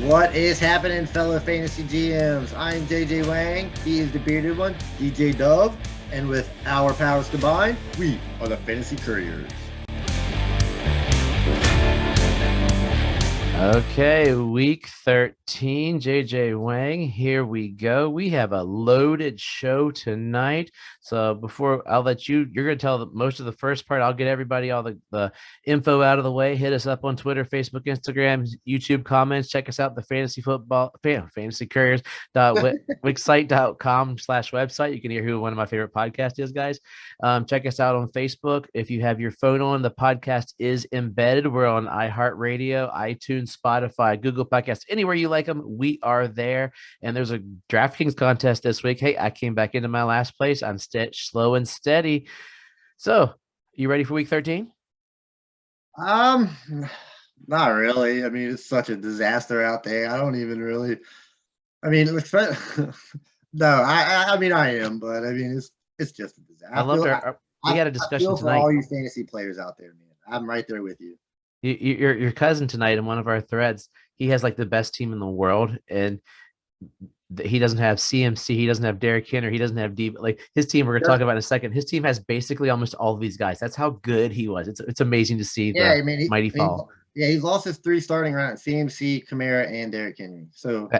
What is happening, fellow fantasy GMs? I'm JJ Wang. He is the bearded one, DJ Dove. And with our powers combined, we are the Fantasy Couriers. Okay, week 13, JJ Wang, here we go. We have a loaded show tonight. So before you're going to tell most of the first part. I'll get everybody all the info out of the way. Hit us up on Twitter, Facebook, Instagram, YouTube comments. Check us out, the Fantasy Couriers wixsite.com/website. You can hear who one of my favorite podcasts is, guys. Check us out on Facebook. If you have your phone on, the podcast is embedded. We're on iHeartRadio, iTunes, Spotify, Google Podcasts, anywhere you like them, we are there. And there's a DraftKings contest this week. Hey, I came back into my last place. I'm slow and steady. So, you ready for week 13? Not really. I mean, it's such a disaster out there. I don't even really. I mean, no. I mean, I am, but I mean, it's just a disaster. We had a discussion tonight. For all you fantasy players out there, man. I'm right there with you. Your cousin tonight in one of our threads, he has like the best team in the world, and he doesn't have CMC, he doesn't have Derrick Henry, he doesn't have D. Like his team, we're gonna talk about in a second. His team has basically almost all of these guys. That's how good he was. It's amazing to see mighty fall. He's lost his 3 starting rounds: CMC, Kamara, and Derrick Henry. So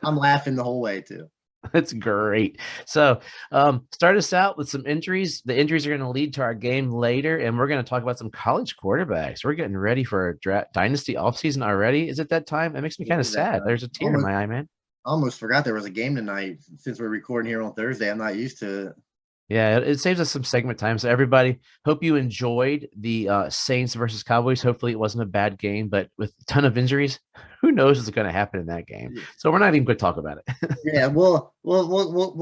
I'm laughing the whole way too. That's great. So start us out with some injuries. The injuries are going to lead to our game later, and we're going to talk about some college quarterbacks. We're getting ready for a dynasty offseason already. Is it that time? That makes me kind of sad. There's a tear in my eye, man. Almost forgot there was a game tonight. Since we're recording here on Thursday, I'm not used to it. Yeah, it saves us some segment time. So everybody, hope you enjoyed the Saints versus Cowboys. Hopefully it wasn't a bad game, but with a ton of injuries, who knows what's going to happen in that game. So we're not even going to talk about it. Yeah, we'll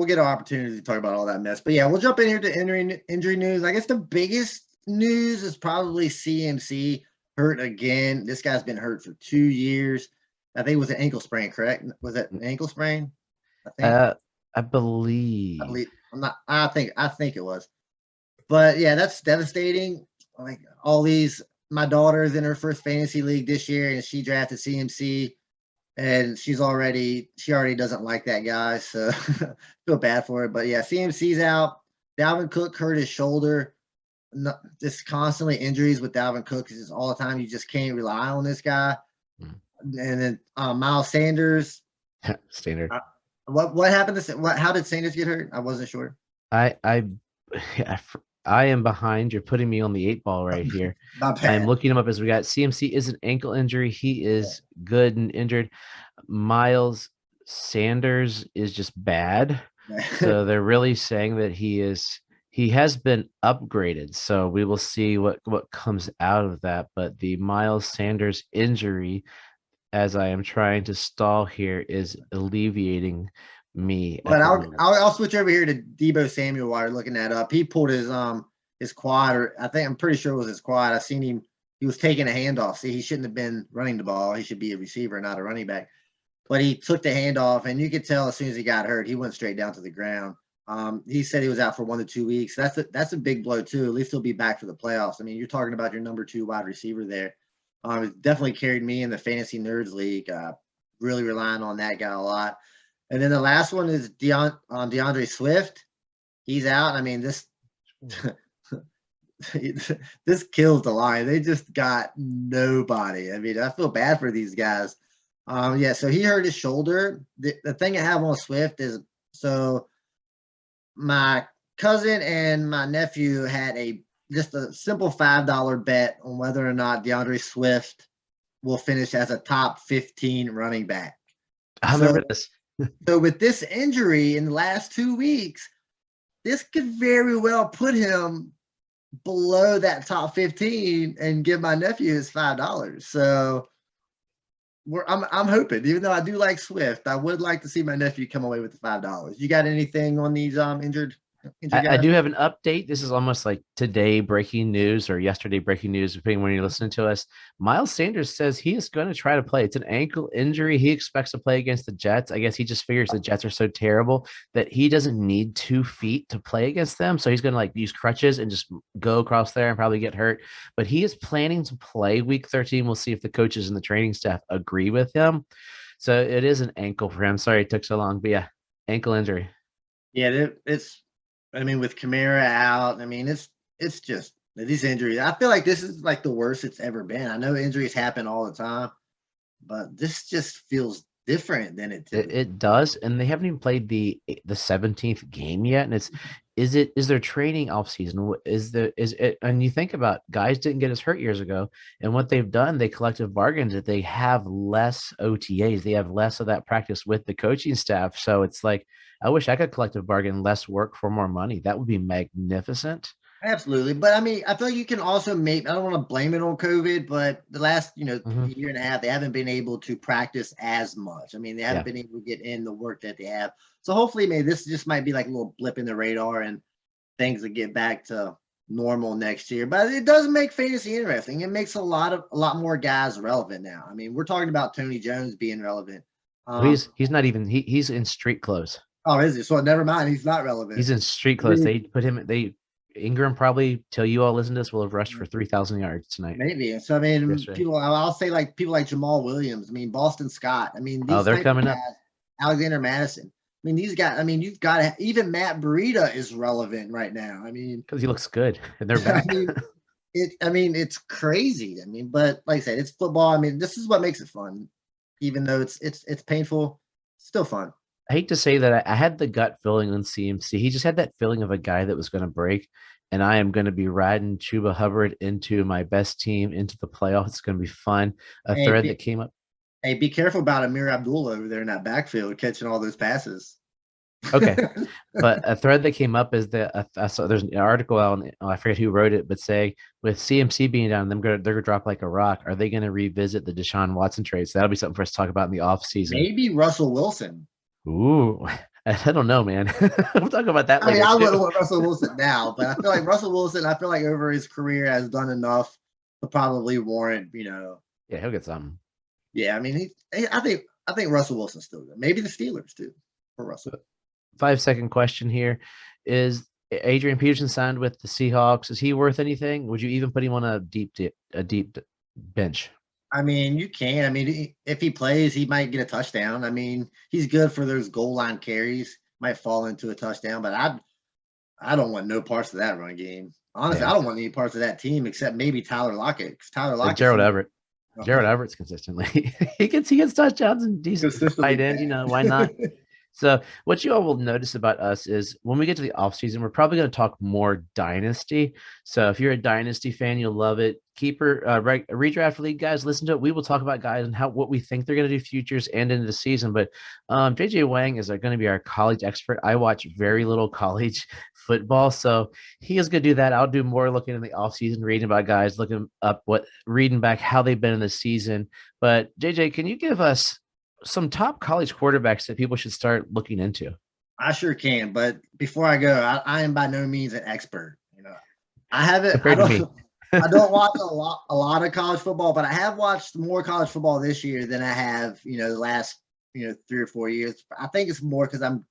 get our opportunity to talk about all that mess. But yeah, we'll jump in here to injury news. I guess the biggest news is probably CMC hurt again. This guy's been hurt for 2 years. I think it was an ankle sprain, correct? Was it an ankle sprain? I believe. I think it was. But yeah, that's devastating. Like my daughter's in her first fantasy league this year, and she drafted CMC, and she already doesn't like that guy, so feel bad for her. But yeah, CMC's out. Dalvin Cook hurt his shoulder. Just constantly injuries with Dalvin Cook is all the time. You just can't rely on this guy. And then Miles Sanders. Standard. What happened to how did Sanders get hurt? I wasn't sure. I am behind. You're putting me on the 8 ball right here. I'm looking him up as we got. CMC is an ankle injury. He is good and injured. Miles Sanders is just bad. So they're really saying that he has been upgraded. So we will see what comes out of that. But the Miles Sanders injury, as I am trying to stall here, is alleviating me. But I'll switch over here to Deebo Samuel while you're looking that up. He pulled his quad, or I'm pretty sure it was his quad. I seen him. He was taking a handoff. See, he shouldn't have been running the ball. He should be a receiver, not a running back. But he took the handoff, and you could tell as soon as he got hurt, he went straight down to the ground. He said he was out for 1 to 2 weeks. That's a big blow too. At least he'll be back for the playoffs. I mean, you're talking about your number 2 wide receiver there. It definitely carried me in the Fantasy Nerds League. Really relying on that guy a lot. And then the last one is DeAndre Swift. He's out. I mean, this kills the line. They just got nobody. I mean, I feel bad for these guys. So he hurt his shoulder. The thing I have on Swift is, so my cousin and my nephew had just a simple $5 bet on whether or not DeAndre Swift will finish as a top 15 running back. I remember this. So with this injury in the last 2 weeks, this could very well put him below that top 15 and give my nephew his $5. So I'm hoping, even though I do like Swift, I would like to see my nephew come away with the $5. You got anything on these injured? I do have an update. This is almost like today breaking news or yesterday breaking news, depending when you're listening to us. Miles Sanders says he is going to try to play. It's an ankle injury. He expects to play against the Jets. I guess he just figures the Jets are so terrible that he doesn't need 2 feet to play against them. So he's going to like use crutches and just go across there and probably get hurt. But he is planning to play week 13. We'll see if the coaches and the training staff agree with him. So it is an ankle for him. Sorry it took so long, but yeah, ankle injury. Yeah, it's. I mean, with Kamara out, I mean, it's just these injuries. I feel like this is like the worst it's ever been. I know injuries happen all the time, but this just feels different than it did. It does, and they haven't even played the 17th game yet. And is their training off season? Is it? And you think about guys didn't get as hurt years ago, and what they've done, they collective bargained that they have less OTAs, they have less of that practice with the coaching staff. So it's like I wish I could collective bargain less work for more money. That would be magnificent. Absolutely. But I mean, I feel like you can also I don't want to blame it on COVID, but the last, year and a half, they haven't been able to practice as much. I mean, they haven't been able to get in the work that they have. So hopefully maybe this just might be like a little blip in the radar and things will get back to normal next year. But it does make fantasy interesting. It makes a lot more guys relevant now. I mean, we're talking about Tony Jones being relevant. He's not even he's in street clothes. Oh, is he? So never mind. He's not relevant. He's in street clothes. They put him. Ingram probably, till you all listen to this, will have rushed for 3,000 yards tonight. Maybe. So I mean, I'll say like people like Jamal Williams. I mean, Boston Scott. I mean, these they're coming up. Alexander Madison. I mean, these guys. I mean, you've got even Matt Breida is relevant right now. I mean, because he looks good and they're back. I mean, it's crazy. I mean, but like I said, it's football. I mean, this is what makes it fun, even though it's painful. It's still fun. I hate to say that I had the gut feeling on CMC. He just had that feeling of a guy that was going to break, and I am going to be riding Chuba Hubbard into my best team into the playoffs. It's going to be fun. Thread that came up. Hey, be careful about Amir Abdullah over there in that backfield catching all those passes. Okay, but a thread that came up is that I saw there's an article out. I forget who wrote it, but saying with CMC being down, they're gonna drop like a rock. Are they going to revisit the Deshaun Watson trade? So that'll be something for us to talk about in the offseason. Maybe Russell Wilson. Ooh, I don't know, man. We'll talk about that later. I mean, I wouldn't want Russell Wilson now, but I feel like Russell Wilson, over his career has done enough to probably warrant, Yeah, he'll get something. Yeah, I mean, I think Russell Wilson's still good. Maybe the Steelers too for Russell. 5-second question here. Is Adrian Peterson signed with the Seahawks? Is he worth anything? Would you even put him on a deep bench? I mean, you can. I mean, if he plays, he might get a touchdown. I mean, he's good for those goal line carries. Might fall into a touchdown, but I don't want no parts of that run game. Honestly, I don't want any parts of that team except maybe Tyler Lockett. Tyler Lockett, Gerald Everett. Gerald Everett's consistently. he gets touchdowns and decent tight end. Why not? So what you all will notice about us is when we get to the offseason, we're probably going to talk more dynasty. So if you're a dynasty fan, you'll love it. Keeper, redraft league guys, listen to it. We will talk about guys and what we think they're going to do futures and into the season. But JJ Wang is going to be our college expert. I watch very little college football, so he is going to do that. I'll do more looking in the offseason, reading about guys, looking up reading back how they've been in the season. But JJ, can you give us some top college quarterbacks that people should start looking into? I sure can, but before I go, I am by no means an expert. I haven't. I don't watch a lot of college football, but I have watched more college football this year than I have, the last 3 or 4 years. I think it's more because I'm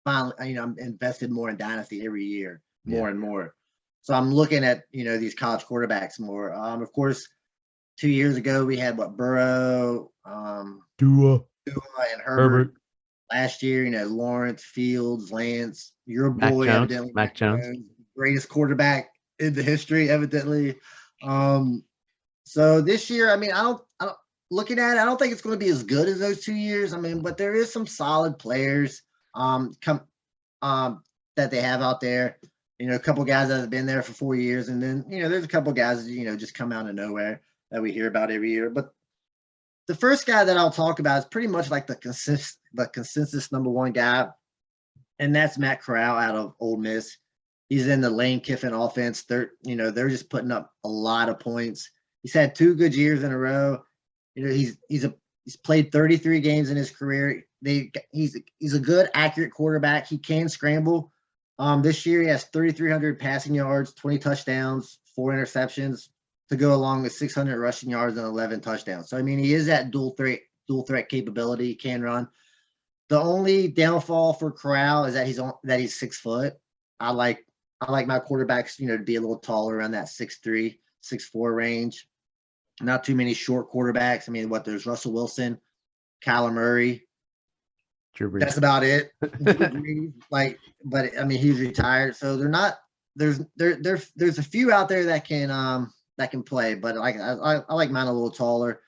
finally, I'm invested more in dynasty every year, more and more. So I'm looking at these college quarterbacks more. Of course, 2 years ago we had Burrow, Tua and Herbert. Last year, Lawrence, Fields, Lance, your boy, evidently Mac Jones, greatest quarterback in the history, evidently. So this year, I mean, I don't looking at it, I don't think it's going to be as good as those 2 years. I mean, but there is some solid players that they have out there. A couple guys that have been there for 4 years, and then there's a couple guys just come out of nowhere that we hear about every year. But the first guy that I'll talk about is pretty much like the consensus number one guy, and that's Matt Corral out of Ole Miss. He's in the Lane Kiffin offense. They're just putting up a lot of points. He's had 2 good years in a row. He's played 33 games in his career. He's a good, accurate quarterback. He can scramble. This year he has 3,300 passing yards, 20 touchdowns, 4 interceptions to go along with 600 rushing yards and 11 touchdowns. So I mean, he is that dual threat capability. He can run. The only downfall for Corral is that he's 6 foot. I like my quarterbacks, to be a little taller, around that 6'3", 6'4" range. Not too many short quarterbacks. I mean, there's Russell Wilson, Kyler Murray. Drew Brees. That's about it. But I mean, he's retired, so they're not. There's a few out there that can play, but I like mine a little taller.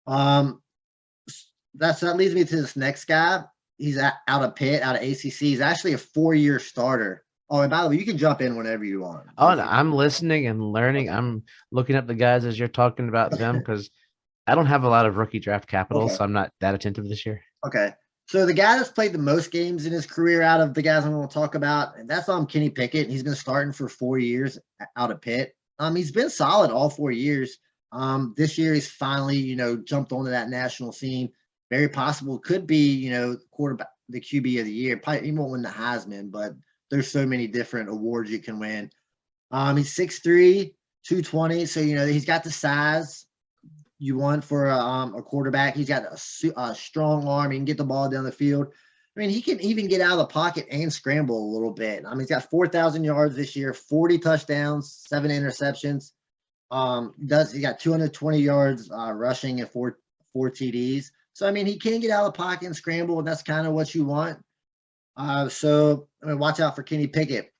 That leads me to this next guy. He's out of Pitt, out of ACC. He's actually a 4-year starter. Oh, and by the way, you can jump in whenever you want. Oh, no, I'm listening and learning. I'm looking up the guys as you're talking about them because I don't have a lot of rookie draft capital, so I'm not that attentive this year. Okay. So the guy that's played the most games in his career out of the guys I'm going to talk about, and that's Kenny Pickett. He's been starting for 4 years out of Pitt. He's been solid all 4 years. This year he's finally, jumped onto that national scene. Very possible could be, quarterback, the QB of the year. Probably he won't win the Heisman, but there's so many different awards you can win. He's 6'3", 220. So, he's got the size you want for a quarterback. He's got a strong arm. He can get the ball down the field. I mean, he can even get out of the pocket and scramble a little bit. He's got 4,000 yards this year, 40 touchdowns, 7 interceptions. He got 220 yards rushing and four TDs. So, I mean, he can get out of the pocket and scramble, and that's kind of what you want. So watch out for Kenny Pickett.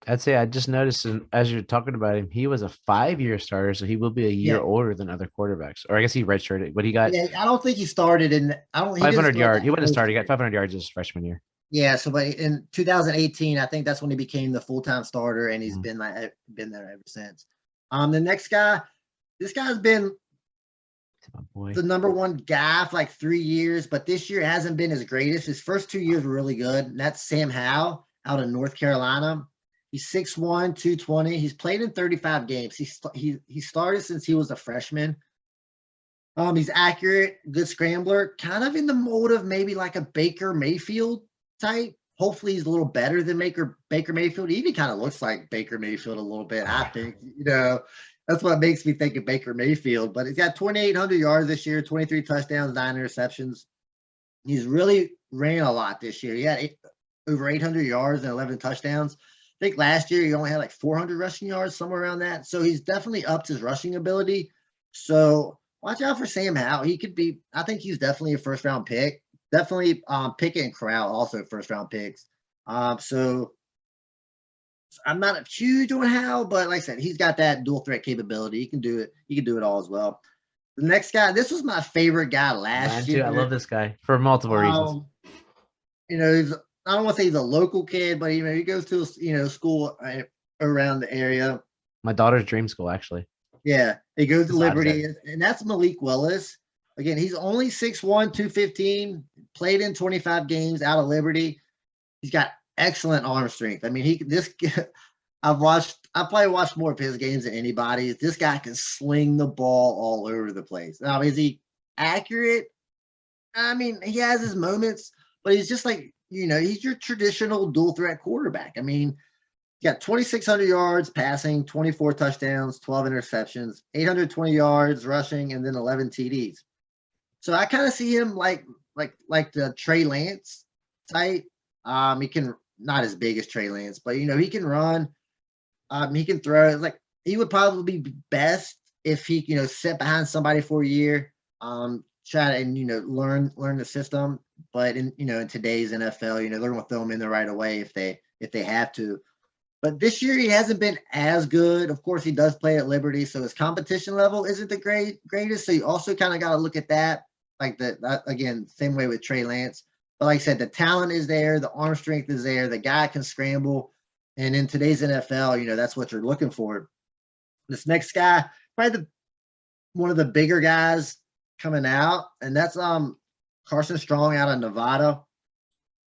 I'd say I just noticed as you're talking about him, he was a 5-year starter, so he will be a year older than other quarterbacks. Or I guess he redshirted, but he got. Yeah, I don't think he started in. 500 yards. He wouldn't have started. He got 500 yards his freshman year. Yeah, so but in 2018, I think that's when he became the full-time starter, and he's been there ever since. The next guy, this guy's been the number one guy for like 3 years, but this year hasn't been his greatest. His first 2 years were really good. And that's Sam Howe out of North Carolina. He's 6'1", 220. He's played in 35 games. He started since he was a freshman. He's accurate, good scrambler, kind of in the mold of maybe like a Baker Mayfield type. Hopefully he's a little better than Baker Mayfield. He even kind of looks like Baker Mayfield a little bit, I think. That's what makes me think of Baker Mayfield. But he's got 2,800 yards this year, 23 touchdowns, 9 interceptions. He's really ran a lot this year. He had over 800 yards and 11 touchdowns. I think last year he only had like 400 rushing yards, somewhere around that. So he's definitely upped his rushing ability. So watch out for Sam Howe. I think he's definitely a first-round pick. Definitely Pickett and Corral also first-round picks. So I'm not a huge on Howe, but like I said, he's got that dual threat capability. He can do it. He can do it all as well. The next guy, this was my favorite guy last year. I love this guy for multiple reasons. I don't want to say he's a local kid, but he goes to school around the area. My daughter's dream school, actually. Yeah, he goes to Liberty, and that's Malik Willis. Again, he's only 6'1", 215. Played in 25 games out of Liberty. He's got excellent arm strength. I mean, I've probably watched more of his games than anybody. This guy can sling the ball all over the place. Now, is he accurate? I mean, he has his moments, but he's just like, he's your traditional dual threat quarterback. I mean, he got 2,600 yards passing, 24 touchdowns, 12 interceptions, 820 yards rushing, and then 11 TDs. So I kind of see him like the Trey Lance type. He can, not as big as Trey Lance, but he can run. He can throw. Like, he would probably be best if he sit behind somebody for a year, try and learn the system. But in today's NFL, they're going to throw him in there right away if they have to. But this year he hasn't been as good. Of course, he does play at Liberty, so his competition level isn't the greatest. So you also kind of got to look at that. Like again, same way with Trey Lance. But like I said, the talent is there, the arm strength is there, the guy can scramble. And in today's NFL, that's what you're looking for. This next guy, probably one of the bigger guys coming out, and that's Carson Strong out of Nevada.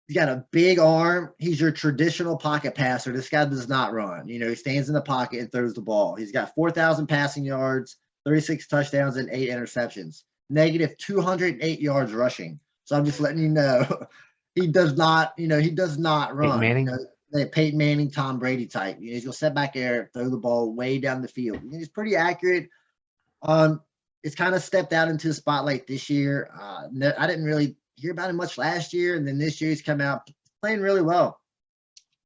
He's got a big arm. He's your traditional pocket passer. This guy does not run. He stands in the pocket and throws the ball. He's got 4,000 passing yards, 36 touchdowns, and 8 interceptions. Negative 208 yards rushing. So I'm just letting you know, he does not run. Manning? the Peyton Manning, Tom Brady type. He's gonna set back there, throw the ball way down the field. He's pretty accurate. It's kind of stepped out into the spotlight this year. I didn't really hear about him much last year, and then this year he's come out playing really well.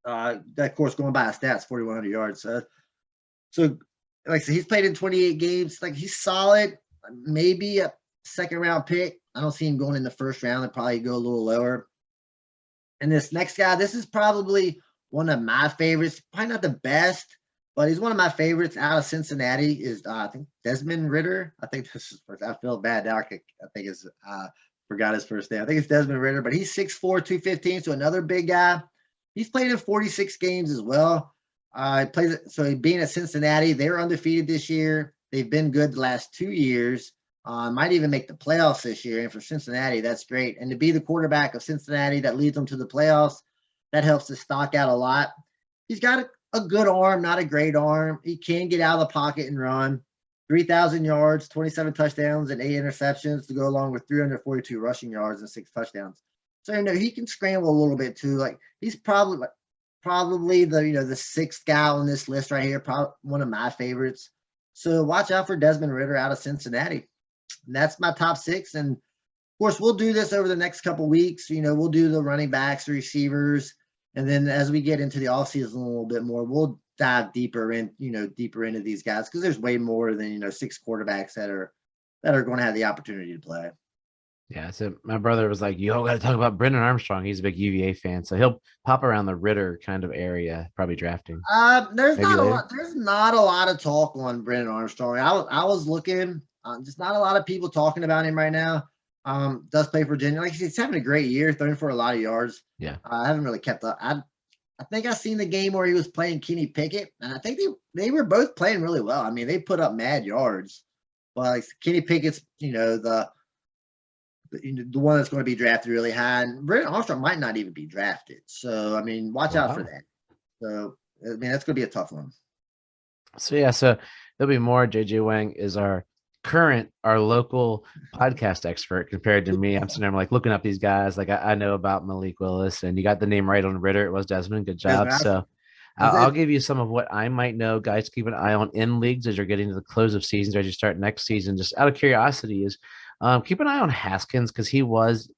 Of course, going by his stats, 4,100 yards. So like I said, he's played in 28 games. Like, he's solid. Maybe a second round pick. I don't see him going in the first round. They'll probably go a little lower. And this next guy, this is probably one of my favorites. Probably not the best, but he's one of my favorites out of Cincinnati. Is I think Desmond Ritter. I think this is first. I feel bad now. I think it's forgot his first name. I think it's Desmond Ritter, but he's 6'4", 215, so another big guy. He's played in 46 games as well. Being at Cincinnati, they were undefeated this year. They've been good the last 2 years. Might even make the playoffs this year. And for Cincinnati, that's great. And to be the quarterback of Cincinnati that leads them to the playoffs, that helps the stock out a lot. He's got a good arm, not a great arm. He can get out of the pocket and run. 3,000 yards, 27 touchdowns, and 8 interceptions to go along with 342 rushing yards and 6 touchdowns. So, he can scramble a little bit too. Like, he's probably the sixth guy on this list right here, probably one of my favorites. So watch out for Desmond Ritter out of Cincinnati. And that's my top 6. And of course, we'll do this over the next couple of weeks. We'll do the running backs, the receivers, and then as we get into the offseason a little bit more, we'll dive deeper into these guys, because there's way more than 6 quarterbacks that are going to have the opportunity to play. Yeah, so my brother was like, "You all got to talk about Brendan Armstrong. He's a big UVA fan, so he'll pop around the Ritter kind of area, probably drafting." There's not a lot of talk on Brendan Armstrong. I was looking, just not a lot of people talking about him right now. Does play for Virginia. Like, he's having a great year, throwing for a lot of yards. Yeah, I haven't really kept up. I think I seen the game where he was playing Kenny Pickett, and I think they were both playing really well. I mean, they put up mad yards, but like Kenny Pickett's, the one that's going to be drafted really high, and Brendan Armstrong might not even be drafted. So, I mean, watch out for that. So, I mean, that's going to be a tough one. So there'll be more. JJ Wang is our local podcast expert compared to me. I'm sitting there, I'm like looking up these guys. Like, I know about Malik Willis, and you got the name right on Ritter. It was Desmond. Good job. So I'll give you some of what I might know. Guys, keep an eye on in leagues as you're getting to the close of seasons, as you start next season. Just out of curiosity, is keep an eye on Haskins, because he was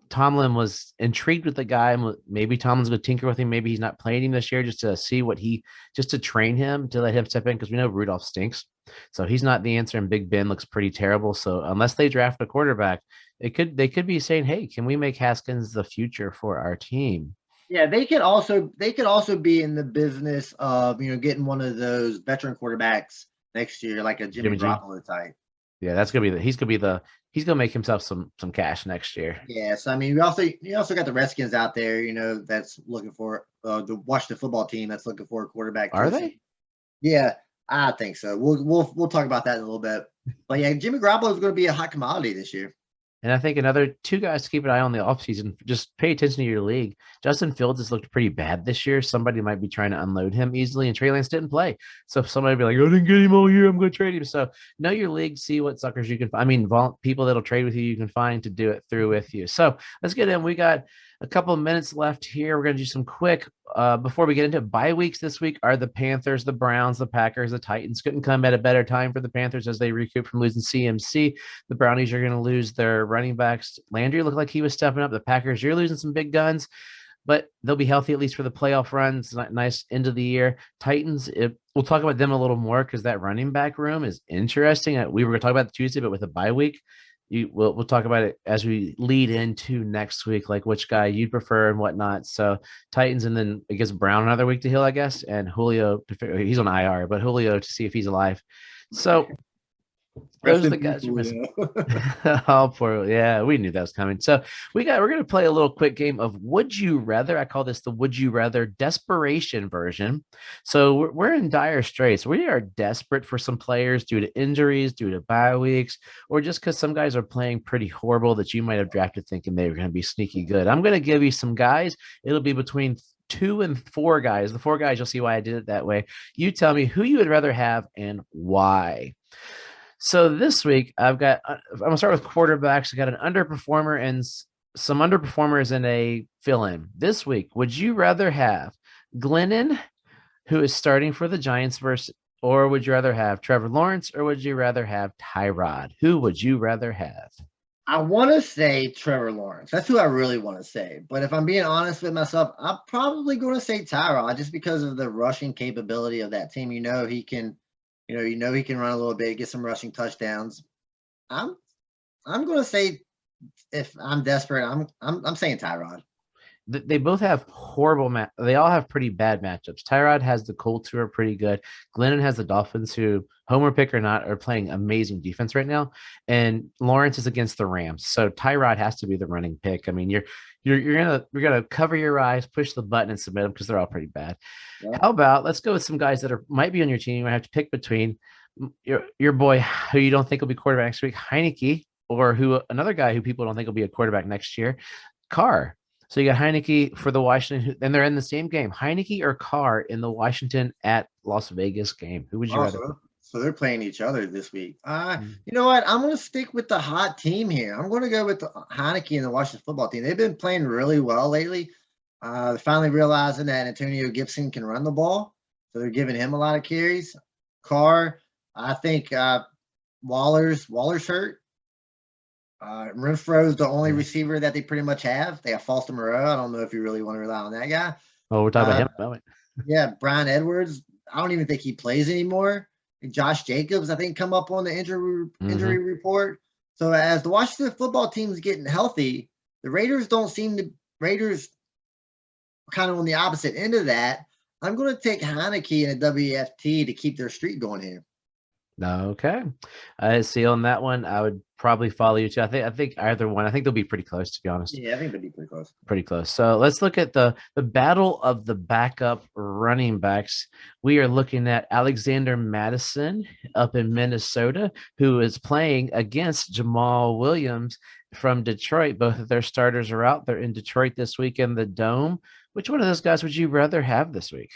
Tomlin was intrigued with the guy. Maybe Tomlin's going to tinker with him. Maybe he's not playing him this year just to see just to train him, to let him step in, because we know Rudolph stinks. So he's not the answer, and Big Ben looks pretty terrible. So unless they draft a quarterback, they could be saying, "Hey, can we make Haskins the future for our team?" Yeah, they could also be in the business of getting one of those veteran quarterbacks next year, like a Jimmy Garoppolo type. Yeah, that's gonna be he's gonna make himself some cash next year. Yeah, so I mean, you also got the Redskins out there, that's looking for the Washington football team that's looking for a quarterback. Are they? Yeah, I think so. We'll talk about that in a little bit. But yeah, Jimmy Garoppolo is going to be a hot commodity this year. And I think another 2 guys to keep an eye on the offseason, just pay attention to your league. Justin Fields has looked pretty bad this year. Somebody might be trying to unload him easily, and Trey Lance didn't play. So if somebody be like, "I didn't get him all year, I'm going to trade him." So know your league, see what suckers you can find. I mean, people that'll trade with you can find to do it through with you. So let's get in. We got a couple of minutes left here. We're going to do some quick, before we get into bye weeks this week, are the Panthers, the Browns, the Packers, the Titans. Couldn't come at a better time for the Panthers as they recoup from losing CMC. The Brownies are going to lose their running backs. Landry looked like he was stepping up. The Packers, you're losing some big guns, but they'll be healthy at least for the playoff runs. Nice end of the year. Titans, we'll talk about them a little more, because that running back room is interesting. We were going to talk about it Tuesday, but with a bye week, we'll talk about it as we lead into next week, like which guy you'd prefer and whatnot. So Titans, and then I guess Brown another week to heal, I guess, and Julio, he's on IR, but Julio to see if he's alive. So those are the guys you're missing. Oh, poor, yeah, we knew that was coming. So we're going to play a little quick game of Would You Rather. I call this the Would You Rather desperation version. So we're in dire straits. We are desperate for some players due to injuries, due to bye weeks, or just because some guys are playing pretty horrible that you might have drafted thinking they were going to be sneaky good. I'm going to give you some guys. It'll be between 2 and 4 guys. The 4 guys, you'll see why I did it that way. You tell me who you would rather have and why. So this week I'm going to start with quarterbacks. I got an underperformer and some underperformers in a fill-in this week. Would you rather have Glennon, who is starting for the Giants, or would you rather have Trevor Lawrence, or would you rather have Tyrod? Who would you rather have? I want to say Trevor Lawrence. That's who I really want to say. But if I'm being honest with myself, I'm probably going to say Tyrod just because of the rushing capability of that team. He can, he can run a little bit, get some rushing touchdowns. I'm going to say if I'm desperate, I'm saying Tyrod. They both have horrible they all have pretty bad matchups. Tyrod has the Colts, who are pretty good. Glennon has the Dolphins, who, homer pick or not, are playing amazing defense right now. And Lawrence is against the Rams, so Tyrod has to be the running pick. I mean, you're gonna cover your eyes, push the button, and submit them because they're all pretty bad. Yeah. How about let's go with some guys that might be on your team. You might have to pick between your boy, who you don't think will be quarterback next week, Heineke, or another guy who people don't think will be a quarterback next year, Carr. So you got Heineke for the Washington, and they're in the same game. Heineke or Carr in the Washington at Las Vegas game. Who would you rather? So they're playing each other this week. You know what? I'm going to stick with the hot team here. I'm going to go with the Heineke and the Washington football team. They've been playing really well lately. They're finally realizing that Antonio Gibson can run the ball, so they're giving him a lot of carries. Carr, I think Waller's hurt. Renfro's the only receiver that they pretty much have. They have Foster Moreau. I don't know if you really want to rely on that guy. Oh, we're talking about him, don't we? Yeah, Brian Edwards. I don't even think he plays anymore. And Josh Jacobs, I think, come up on the injury report. So as the Washington football team is getting healthy, the Raiders kind of on the opposite end of that. I'm going to take Heineke and a WFT to keep their streak going here. Okay. I see on that one. I would probably follow you too. I think either one. I think they'll be pretty close, to be honest. Yeah, I think they'll be pretty close. Pretty close. So let's look at the battle of the backup running backs. We are looking at Alexander Madison up in Minnesota, who is playing against Jamal Williams from Detroit. Both of their starters are out. They're in Detroit this week in the Dome. Which one of those guys would you rather have this week?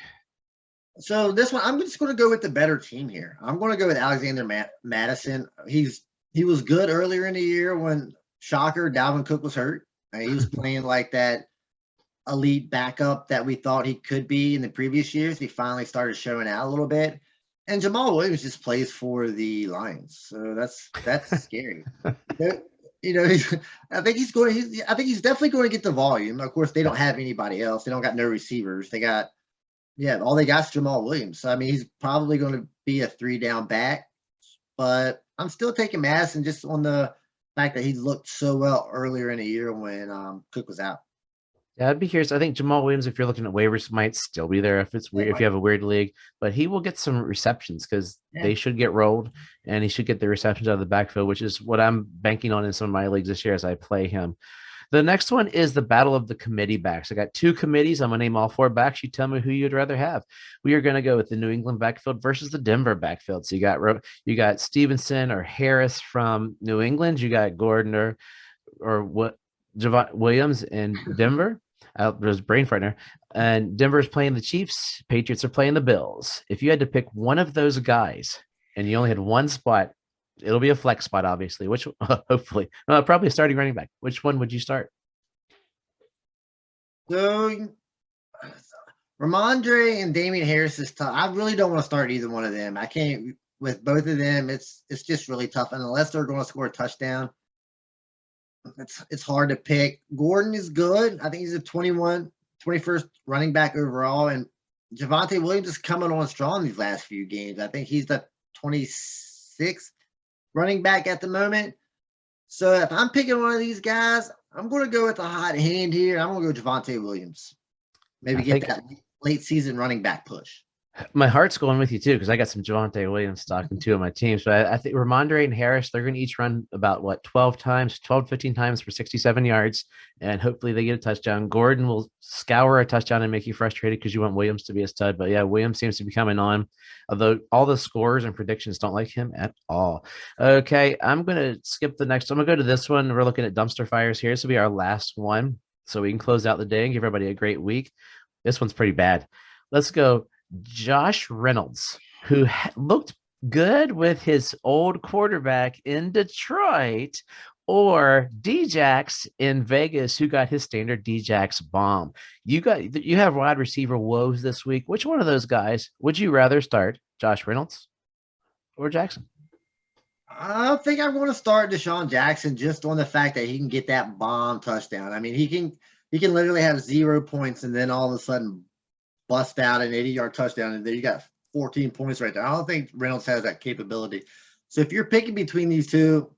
So this one, I'm just going to go with the better team here. I'm going to go with Alexander Madison. He was good earlier in the year when, shocker, Dalvin Cook was hurt. He was playing like that elite backup that we thought he could be in the previous years. He finally started showing out a little bit. And Jamal Williams just plays for the Lions, so that's scary. I think he's definitely going to get the volume. Of course, they don't have anybody else. They don't got no receivers. All they got is Jamal Williams. So, I mean, he's probably going to be a 3-down back. But I'm still taking Madison just on the fact that he looked so well earlier in the year when Cook was out. Yeah, I'd be curious. I think Jamal Williams, if you're looking at waivers, might still be there if it's weird, if you have a weird league. But he will get some receptions because they should get rolled, and he should get the receptions out of the backfield, which is what I'm banking on in some of my leagues this year as I play him. The next one is the battle of the committee backs. I got two committees. I'm going to name all four backs. You tell me who you'd rather have. We are going to go with the New England backfield versus the Denver backfield. So you got Stevenson or Harris from New England. You got Gordon or what Javon Williams in Denver. There's brain frightener. And Denver's playing the Chiefs. Patriots are playing the Bills. If you had to pick one of those guys and you only had one spot, it'll be a flex spot, obviously, which hopefully, probably a starting running back. Which one would you start? So, Ramondre and Damian Harris is tough. I really don't want to start either one of them. I can't with both of them. It's just really tough. And unless they're going to score a touchdown, it's hard to pick. Gordon is good. I think he's a 21st running back overall. And Javonte Williams is coming on strong these last few games. I think he's the 26th running back at the moment. So if I'm picking one of these guys, I'm going to go with a hot hand here. I'm going to go Javonte Williams. Maybe get that late season running back push. My heart's going with you too, because I got some Javonte Williams stock in two of my teams. But I think Ramondre and Harris, they're going to each run about 12 to 15 times for 67 yards, and hopefully they get a touchdown. Gordon will scour a touchdown and make you frustrated because you want Williams to be a stud. But yeah, Williams seems to be coming on, although all the scores and predictions don't like him at all. Okay, I'm going to skip the next. I'm going to go to this one. We're looking at dumpster fires here. This will be our last one, so we can close out the day and give everybody a great week. This one's pretty bad. Let's go. Josh Reynolds, who looked good with his old quarterback in Detroit, or Djax in Vegas, who got his standard Djax bomb. You have wide receiver woes this week. Which one of those guys would you rather start, Josh Reynolds or Jackson? I think I want to start Deshaun Jackson just on the fact that he can get that bomb touchdown. I mean, he can literally have 0 points and then all of a sudden bust out an 80-yard touchdown, and then you got 14 points right there. I don't think Reynolds has that capability. So if you're picking between these two,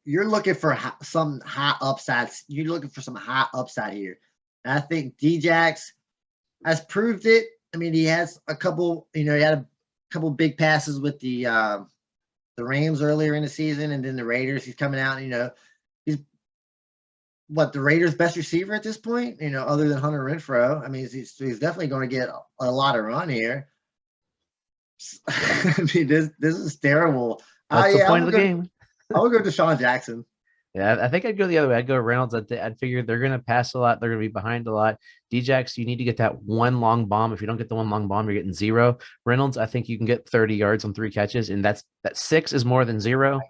you're looking for some high upsides. You're looking for some high upside here. And I think Djax has proved it. I mean, he has a couple. He had a couple big passes with the Rams earlier in the season, and then the Raiders. He's coming out. He's the Raiders' best receiver at this point. Other than Hunter Renfrow. I mean, he's definitely going to get a lot of run here. I mean, this is terrible. That's the point of the game. I would go Deshaun Jackson. Yeah, I think I'd go the other way. I'd go Reynolds. I'd figure they're going to pass a lot. They're going to be behind a lot. Djax, you need to get that one long bomb. If you don't get the one long bomb, you're getting 0. Reynolds, I think you can get 30 yards on 3 catches, and that 6 is more than 0.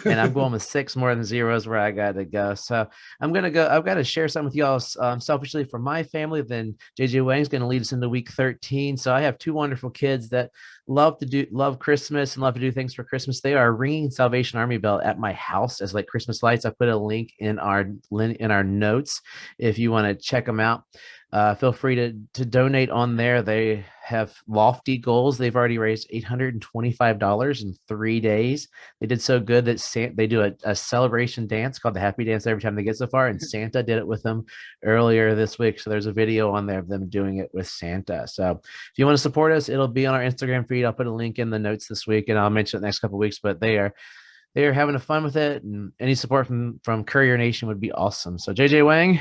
And I'm going with 6 more than 0 is where I got to go. So I'm going to go. I've got to share something with y'all selfishly for my family. Then JJ Wang's going to lead us into week 13. So I have 2 wonderful kids that love Christmas and love to do things for Christmas. They are ringing Salvation Army bell at my house as like Christmas lights. I put a link in our notes if you want to check them out. Feel free to donate on there. They have lofty goals. They've already raised $825 in 3 days. They did so good that they do a celebration dance called the Happy Dance every time they get so far, and Santa did it with them earlier this week. So there's a video on there of them doing it with Santa. So if you want to support us, it'll be on our Instagram feed. I'll put a link in the notes this week, and I'll mention it the next couple of weeks. But they are having fun with it, and any support from Courier Nation would be awesome. So JJ Wang,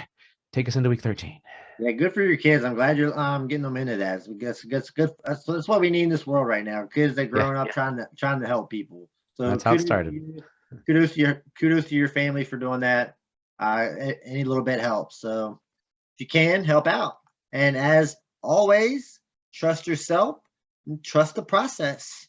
take us into week 13. Yeah, good for your kids. I'm glad you're getting them into that. That's good. That's what we need in this world right now. Kids that growing up trying to help people. So that's how it started. Kudos to your family for doing that. Any little bit helps. So if you can, help out. And as always, trust yourself and trust the process.